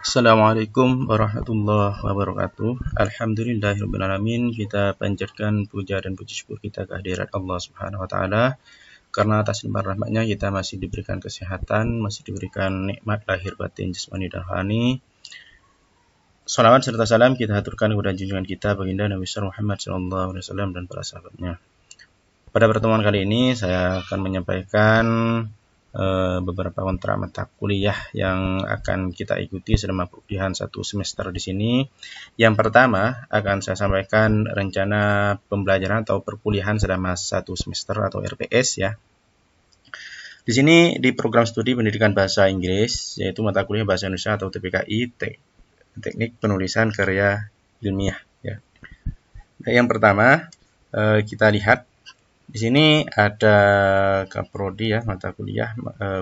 Assalamualaikum warahmatullahi wabarakatuh. Alhamdulillahirrabbilalamin. Kita panjatkan puja dan puji syukur kita kehadirat Allah Subhanahu wa taala karena atas limpah rahmatnya kita masih diberikan kesehatan, masih diberikan nikmat lahir batin jasmani dan rohani. Salawat serta salam kita haturkan kepada junjungan kita baginda Nabi Muhammad SAW dan para sahabatnya. Pada pertemuan kali ini saya akan menyampaikan beberapa kontrak mata kuliah yang akan kita ikuti selama perkuliahan satu semester di sini. Yang pertama akan saya sampaikan rencana pembelajaran atau perkuliahan selama satu semester atau RPS ya. Di sini di program studi pendidikan bahasa Inggris yaitu mata kuliah bahasa Indonesia atau TPKI, teknik penulisan karya ilmiah ya. Yang pertama kita lihat di sini ada kaprodi ya, mata kuliah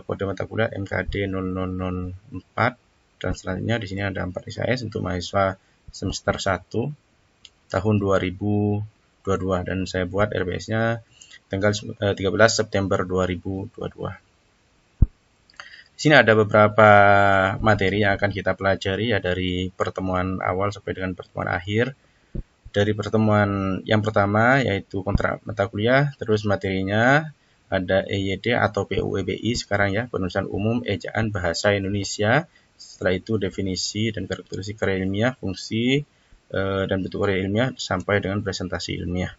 kode mata kuliah MKD 0004 dan selanjutnya di sini ada 4 SKS untuk mahasiswa semester 1 tahun 2022 dan saya buat RPS-nya tanggal 13 September 2022. Di sini ada beberapa materi yang akan kita pelajari ya dari pertemuan awal sampai dengan pertemuan akhir. Dari pertemuan yang pertama yaitu kontrak mata kuliah, terus materinya ada EYD atau PUEBI sekarang ya, penulisan umum ejaan bahasa Indonesia. Setelah itu definisi dan karakteristik karya ilmiah, fungsi dan bentuk karya ilmiah sampai dengan presentasi ilmiah.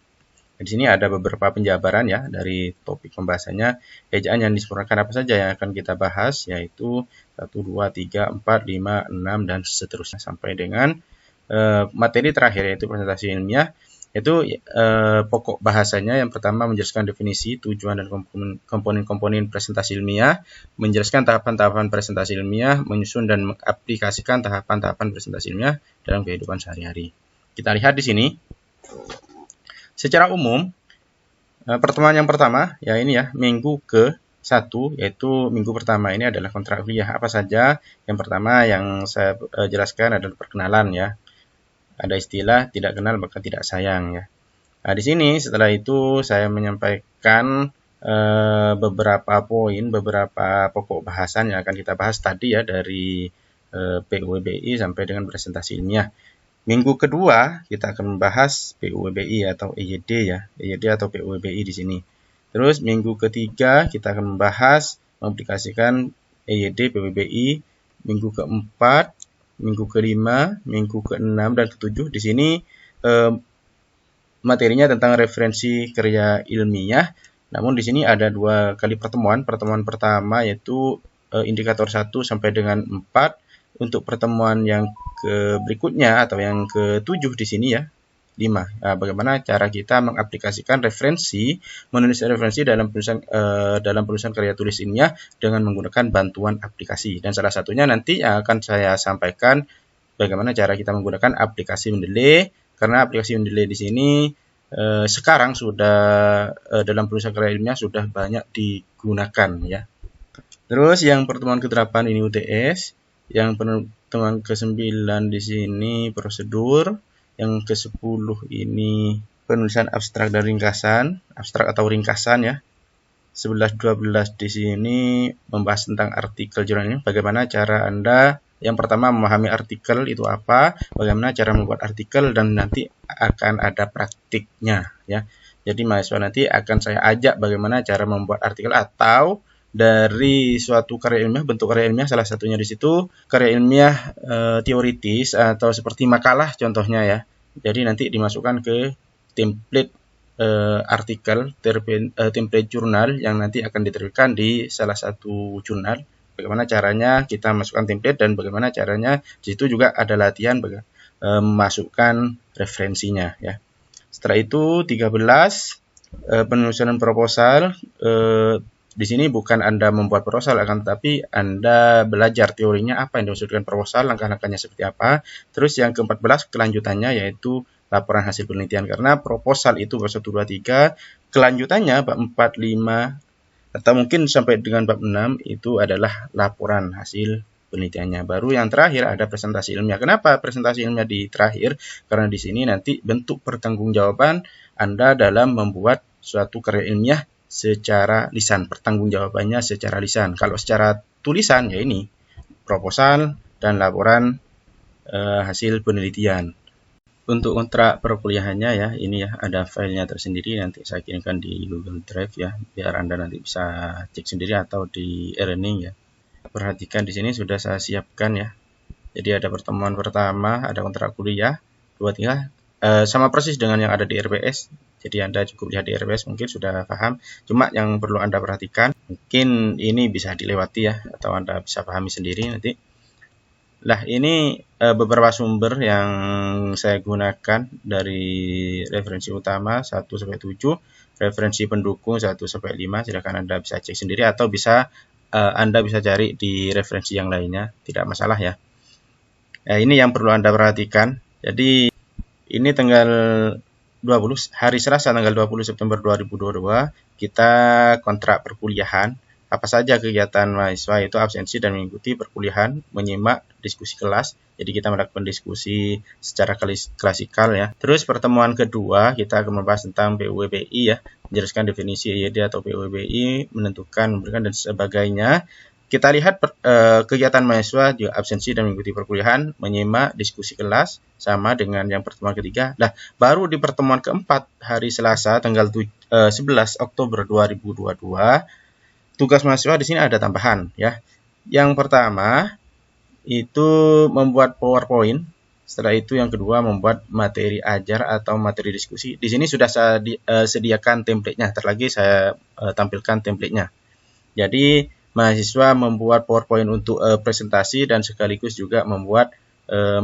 Di sini ada beberapa penjabaran ya dari topik pembahasannya. Ejaan yang disempurnakan apa saja yang akan kita bahas yaitu 1, 2, 3, 4, 5, 6 dan seterusnya sampai dengan materi terakhir yaitu presentasi ilmiah. Itu pokok bahasanya yang pertama menjelaskan definisi, tujuan dan komponen-komponen presentasi ilmiah, menjelaskan tahapan-tahapan presentasi ilmiah, menyusun dan mengaplikasikan tahapan-tahapan presentasi ilmiah dalam kehidupan sehari-hari. Kita lihat di sini. Secara umum pertemuan yang pertama ya ini ya, minggu ke-1 yaitu minggu pertama ini adalah kontrak kuliah apa saja. Yang pertama yang saya jelaskan adalah perkenalan ya. Ada istilah tidak kenal maka tidak sayang ya. Nah, di sini setelah itu saya menyampaikan beberapa poin, beberapa pokok bahasan yang akan kita bahas tadi ya dari PUEBI sampai dengan presentasi ilmiah. Minggu kedua kita akan membahas PUEBI atau EYD ya, EYD atau PUEBI di sini. Terus minggu ketiga kita akan membahas mengaplikasikan EYD PUEBI. Minggu keempat, minggu kelima, minggu keenam dan ketujuh di sini materinya tentang referensi karya ilmiah. Namun di sini ada 2 kali pertemuan. Pertemuan pertama yaitu indikator 1 sampai dengan 4. Untuk pertemuan yang berikutnya atau yang ke-7 di sini ya, 5. Nah, bagaimana cara kita mengaplikasikan referensi, menulis referensi dalam penulisan karya tulis ilmiah dengan menggunakan bantuan aplikasi. Dan salah satunya nanti yang akan saya sampaikan bagaimana cara kita menggunakan aplikasi Mendeley, karena aplikasi Mendeley di sini sekarang sudah dalam penulisan karya ilmiah sudah banyak digunakan ya. Terus yang pertemuan ke-8 ini UTS, yang pertemuan ke-9 di sini prosedur, yang ke-10 ini penulisan abstrak dan ringkasan, abstrak atau ringkasan ya. 11-12 di sini membahas tentang artikel jurnal ini, bagaimana cara Anda yang pertama memahami artikel itu apa, bagaimana cara membuat artikel dan nanti akan ada praktiknya ya. Jadi mahasiswa nanti akan saya ajak bagaimana cara membuat artikel atau dari suatu karya ilmiah, bentuk karya ilmiah salah satunya di situ karya ilmiah teoritis atau seperti makalah contohnya ya. Jadi nanti dimasukkan ke template artikel, template jurnal yang nanti akan diterbitkan di salah satu jurnal. Bagaimana caranya kita masukkan template dan bagaimana caranya di situ juga ada latihan memasukkan referensinya ya. Setelah itu 13 penulisan proposal. Di sini bukan Anda membuat proposal, akan tetapi Anda belajar teorinya apa yang dimaksudkan proposal, langkah-langkahnya seperti apa. Terus yang ke-14 kelanjutannya yaitu laporan hasil penelitian, karena proposal itu bab 1, 2, 3, kelanjutannya bab 4, 5, atau mungkin sampai dengan bab 6 itu adalah laporan hasil penelitiannya. Baru yang terakhir ada presentasi ilmiah. Kenapa presentasi ilmiah di terakhir? Karena di sini nanti bentuk pertanggungjawaban Anda dalam membuat suatu karya ilmiah secara lisan, pertanggungjawabannya secara lisan. Kalau secara tulisan ya ini proposal dan laporan hasil penelitian. Untuk kontrak perkuliahannya ya, ini ya ada filenya tersendiri, nanti saya kirimkan di Google Drive ya, biar Anda nanti bisa cek sendiri atau di e-learning ya. Perhatikan di sini sudah saya siapkan ya. Jadi ada pertemuan pertama, ada kontrak kuliah, 2, 3, sama persis dengan yang ada di RPS. Jadi Anda cukup lihat di RPS mungkin sudah paham. Cuma yang perlu Anda perhatikan, mungkin ini bisa dilewati ya, atau Anda bisa pahami sendiri nanti. Nah, ini beberapa sumber yang saya gunakan dari referensi utama 1-7, referensi pendukung 1-5. Silakan Anda bisa cek sendiri atau bisa Anda bisa cari di referensi yang lainnya, tidak masalah ya. Ini yang perlu Anda perhatikan. Jadi ini tanggal 20, hari Selasa tanggal 20 September 2022, kita kontrak perkuliahan. Apa saja kegiatan mahasiswa itu absensi dan mengikuti perkuliahan, menyimak diskusi kelas. Jadi kita melakukan diskusi secara klasikal ya. Terus pertemuan kedua kita akan membahas tentang PUBI ya, menjelaskan definisi IED atau PUBI, menentukan, memberikan dan sebagainya. Kita lihat kegiatan mahasiswa juga absensi dan mengikuti perkuliahan, menyimak diskusi kelas, sama dengan yang pertemuan ketiga. Nah, baru di pertemuan keempat hari Selasa tanggal 11 Oktober 2022, tugas mahasiswa di sini ada tambahan ya. Yang pertama itu membuat PowerPoint. Setelah itu yang kedua membuat materi ajar atau materi diskusi. Di sini sudah saya sediakan template-nya. Terlagi saya tampilkan template-nya. Jadi mahasiswa membuat PowerPoint untuk presentasi dan sekaligus juga membuat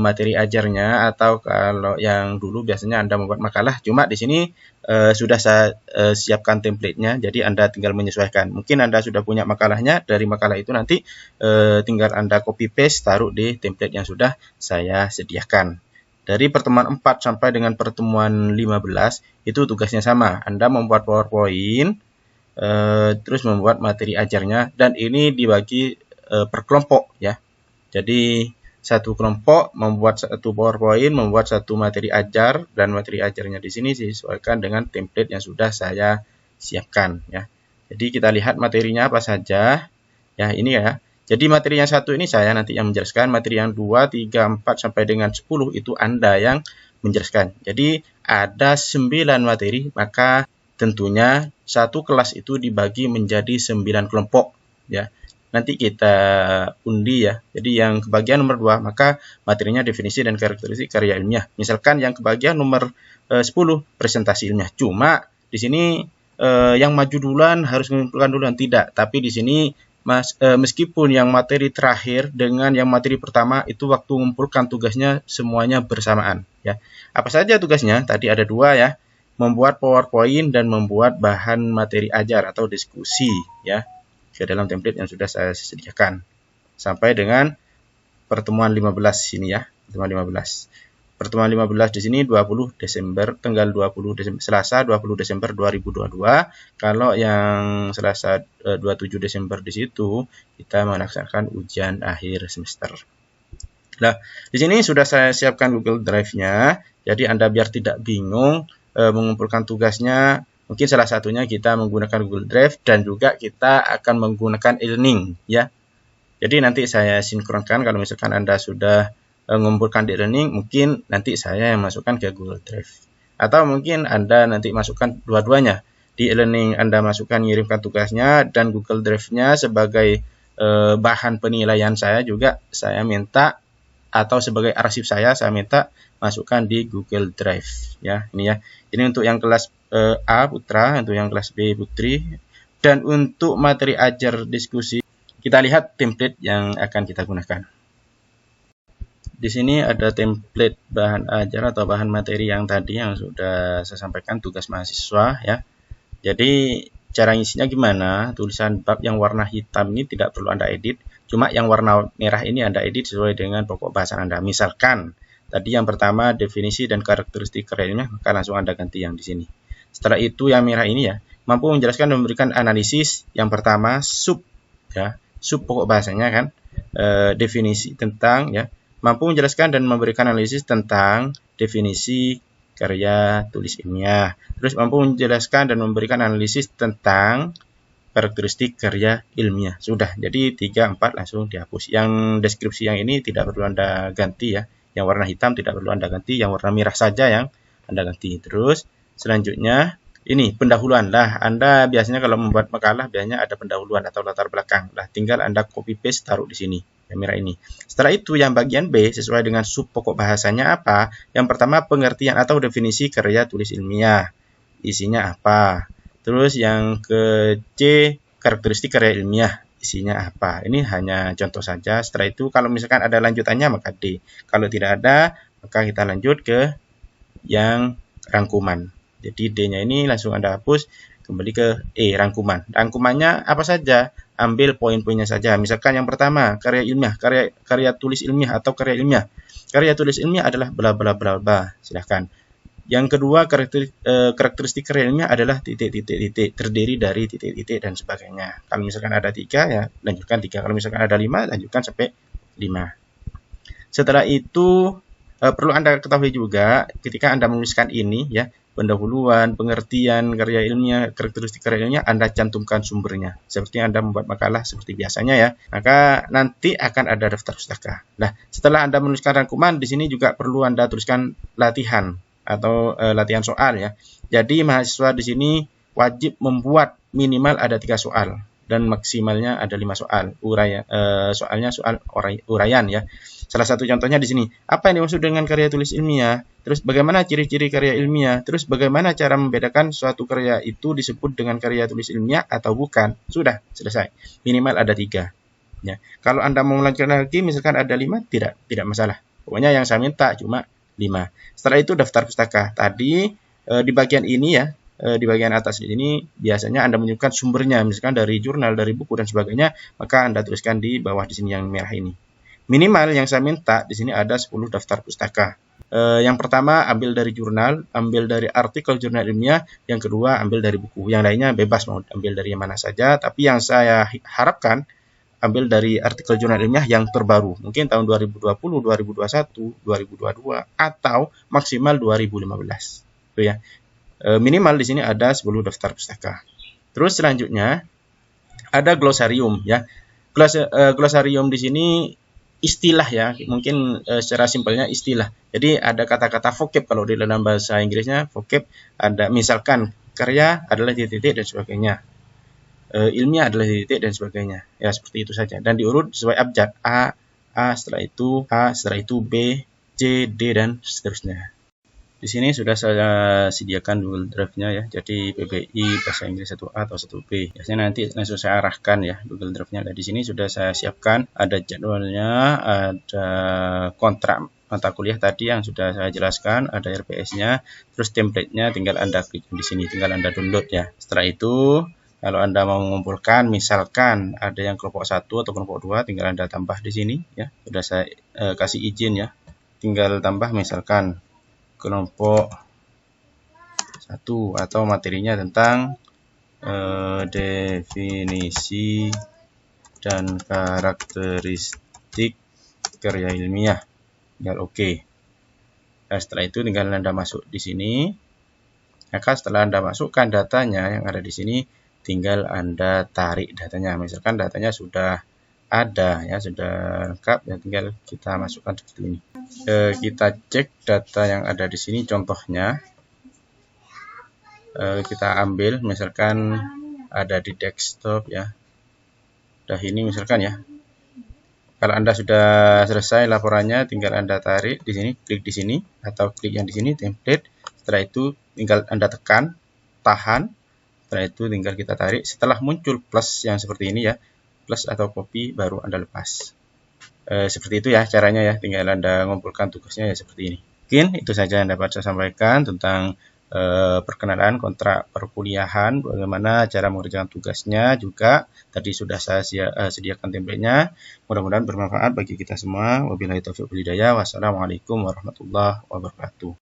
materi ajarnya, atau kalau yang dulu biasanya Anda membuat makalah. Cuma di sini sudah saya siapkan template-nya, jadi Anda tinggal menyesuaikan. Mungkin Anda sudah punya makalahnya, dari makalah itu nanti tinggal Anda copy paste taruh di template yang sudah saya sediakan. Dari pertemuan 4 sampai dengan pertemuan 15 itu tugasnya sama. Anda membuat PowerPoint, terus membuat materi ajarnya, dan ini dibagi per kelompok ya. Jadi satu kelompok membuat satu PowerPoint, membuat satu materi ajar, dan materi ajarnya di sini disesuaikan dengan template yang sudah saya siapkan ya. Jadi kita lihat materinya apa saja ya, ini ya. Jadi materi yang satu ini saya nanti yang menjelaskan, materi yang 2, 3, 4 sampai dengan 10 itu Anda yang menjelaskan. Jadi ada 9 materi, maka tentunya satu kelas itu dibagi menjadi 9 kelompok ya. Nanti kita undi ya. Jadi yang kebagian nomor 2, maka materinya definisi dan karakteristik karya ilmiah. Misalkan yang kebagian nomor 10 presentasi ilmiah. Cuma di sini yang maju duluan harus mengumpulkan duluan, tidak. Tapi di sini meskipun yang materi terakhir dengan yang materi pertama itu waktu mengumpulkan tugasnya semuanya bersamaan ya. Apa saja tugasnya? Tadi ada 2 ya. Membuat PowerPoint dan membuat bahan materi ajar atau diskusi ya, ke dalam template yang sudah saya sediakan. Sampai dengan pertemuan 15 ini ya, pertemuan 15. Pertemuan 15 di sini 20 Desember, tanggal 20 Desember, Selasa 20 Desember 2022. Kalau yang Selasa 27 Desember di situ kita melaksanakan ujian akhir semester. Nah, di sini sudah saya siapkan Google Drive-nya. Jadi Anda biar tidak bingung mengumpulkan tugasnya, mungkin salah satunya kita menggunakan Google Drive, dan juga kita akan menggunakan e-learning ya. Jadi nanti saya sinkronkan, kalau misalkan Anda sudah mengumpulkan di e-learning, mungkin nanti saya yang masukkan ke Google Drive. Atau mungkin Anda nanti masukkan dua-duanya. Di e-learning Anda masukkan, ngirimkan tugasnya, dan Google Drive-nya sebagai bahan penilaian saya juga saya minta, atau sebagai arsip saya minta masukkan di Google Drive ya. Ini ya. Ini untuk yang kelas A putra, untuk yang kelas B putri. Dan untuk materi ajar diskusi, kita lihat template yang akan kita gunakan. Di sini ada template bahan ajar atau bahan materi yang tadi yang sudah saya sampaikan, tugas mahasiswa ya. Jadi cara ngisinya gimana? Tulisan bab yang warna hitam ini tidak perlu Anda edit. Cuma yang warna merah ini Anda edit sesuai dengan pokok bahasan Anda. Misalkan tadi yang pertama definisi dan karakteristik karya ilmiah, maka langsung Anda ganti yang di sini. Setelah itu yang merah ini ya, mampu menjelaskan dan memberikan analisis. Yang pertama sub ya, sub pokok bahasanya kan, definisi tentang ya, mampu menjelaskan dan memberikan analisis tentang definisi karya tulis ilmiah. Terus mampu menjelaskan dan memberikan analisis tentang karakteristik karya ilmiah. Sudah, jadi 3, 4 langsung dihapus. Yang deskripsi yang ini tidak perlu Anda ganti ya. Yang warna hitam tidak perlu Anda ganti, yang warna merah saja yang Anda ganti. Terus selanjutnya ini pendahuluan. Lah, Anda biasanya kalau membuat makalah biasanya ada pendahuluan atau latar belakang. Lah, tinggal Anda copy paste taruh di sini, yang merah ini. Setelah itu yang bagian B sesuai dengan sub pokok bahasanya apa? Yang pertama pengertian atau definisi karya tulis ilmiah. Isinya apa? Terus yang ke C, karakteristik karya ilmiah, isinya apa. Ini hanya contoh saja. Setelah itu kalau misalkan ada lanjutannya maka D. Kalau tidak ada, maka kita lanjut ke yang rangkuman. Jadi D-nya ini langsung Anda hapus, kembali ke E, rangkuman. Rangkumannya apa saja? Ambil poin-poinnya saja. Misalkan yang pertama, karya ilmiah, karya tulis ilmiah atau karya ilmiah. Karya tulis ilmiah adalah bla bla bla bla. Silahkan. Yang kedua, karakteristik karya ilmiah adalah titik-titik-titik, terdiri dari titik-titik dan sebagainya. Kalau misalkan ada 3, ya lanjutkan 3. Kalau misalkan ada 5, lanjutkan sampai 5. Setelah itu, perlu Anda ketahui juga, ketika Anda menuliskan ini, ya, pendahuluan, pengertian karya ilmiah, karakteristik karya ilmiah, Anda cantumkan sumbernya. Seperti Anda membuat makalah seperti biasanya ya. Maka nanti akan ada daftar pustaka. Nah, setelah Anda menuliskan rangkuman, di sini juga perlu Anda tuliskan latihan atau latihan soal ya. Jadi mahasiswa di sini wajib membuat minimal ada 3 soal dan maksimalnya ada 5 soal. Soalnya soal uraian ya. Salah satu contohnya di sini. Apa yang dimaksud dengan karya tulis ilmiah? Terus bagaimana ciri-ciri karya ilmiah? Terus bagaimana cara membedakan suatu karya itu disebut dengan karya tulis ilmiah atau bukan? Sudah, selesai. Minimal ada 3. Ya. Kalau Anda mau melanjutkan lagi, misalkan ada 5, tidak masalah. Pokoknya yang saya minta cuma 5. Setelah itu daftar pustaka. Tadi di bagian ini ya, di bagian atas ini biasanya Anda menunjukkan sumbernya, misalkan dari jurnal, dari buku dan sebagainya, maka Anda tuliskan di bawah di sini yang merah ini. Minimal yang saya minta di sini ada 10 daftar pustaka. Yang pertama ambil dari jurnal, ambil dari artikel jurnal ilmiah, yang kedua ambil dari buku. Yang lainnya bebas mau ambil dari yang mana saja, tapi yang saya harapkan ambil dari artikel jurnal ilmiah yang terbaru, mungkin tahun 2020, 2021, 2022 atau maksimal 2015. Itu ya. Minimal di sini ada 10 daftar pustaka. Terus selanjutnya ada glosarium ya. Glosarium di sini istilah ya, mungkin secara simpelnya istilah. Jadi ada kata-kata vocab kalau di dalam bahasa Inggrisnya vocab, ada misalkan karya adalah titik-titik dan sebagainya. Ilmiah adalah titik dan sebagainya. Ya seperti itu saja. Dan diurut sesuai abjad A, setelah itu A, setelah itu B, C, D dan seterusnya. Di sini sudah saya sediakan Google Drive-nya ya. Jadi PBI bahasa Inggris 1A atau 1B. Biasanya nanti langsung saya arahkan ya Google Drive-nya. Dan di sini sudah saya siapkan, ada jadwalnya, ada kontrak mata kuliah tadi yang sudah saya jelaskan, ada RPS-nya, terus template-nya tinggal Anda klik di sini, tinggal Anda download ya. Setelah itu kalau Anda mau mengumpulkan, misalkan ada yang kelompok 1 atau kelompok 2, tinggal Anda tambah di sini ya. Sudah saya kasih izin ya. Tinggal tambah misalkan kelompok 1 atau materinya tentang definisi dan karakteristik karya ilmiah. Tinggal oke. Nah, setelah itu tinggal Anda masuk di sini. Maka setelah Anda masukkan datanya yang ada di sini, tinggal Anda tarik datanya. Misalkan datanya sudah ada ya, sudah lengkap ya, tinggal kita masukkan seperti ini. Kita cek data yang ada di sini, contohnya kita ambil misalkan ada di desktop ya. Nah ini misalkan ya. Kalau Anda sudah selesai laporannya, tinggal Anda tarik di sini, klik di sini atau klik yang di sini template. Setelah itu tinggal Anda tekan, tahan. Setelah itu tinggal kita tarik. Setelah muncul plus yang seperti ini ya, plus atau copy, baru Anda lepas. Seperti itu ya caranya ya, tinggal Anda ngumpulkan tugasnya ya seperti ini. Mungkin itu saja yang dapat saya sampaikan tentang perkenalan kontrak perkuliahan, bagaimana cara mengerjakan tugasnya juga. Tadi sudah saya sediakan template-nya. Mudah-mudahan bermanfaat bagi kita semua. Wabillahi taufiq wal hidayah. Wassalamualaikum warahmatullahi wabarakatuh.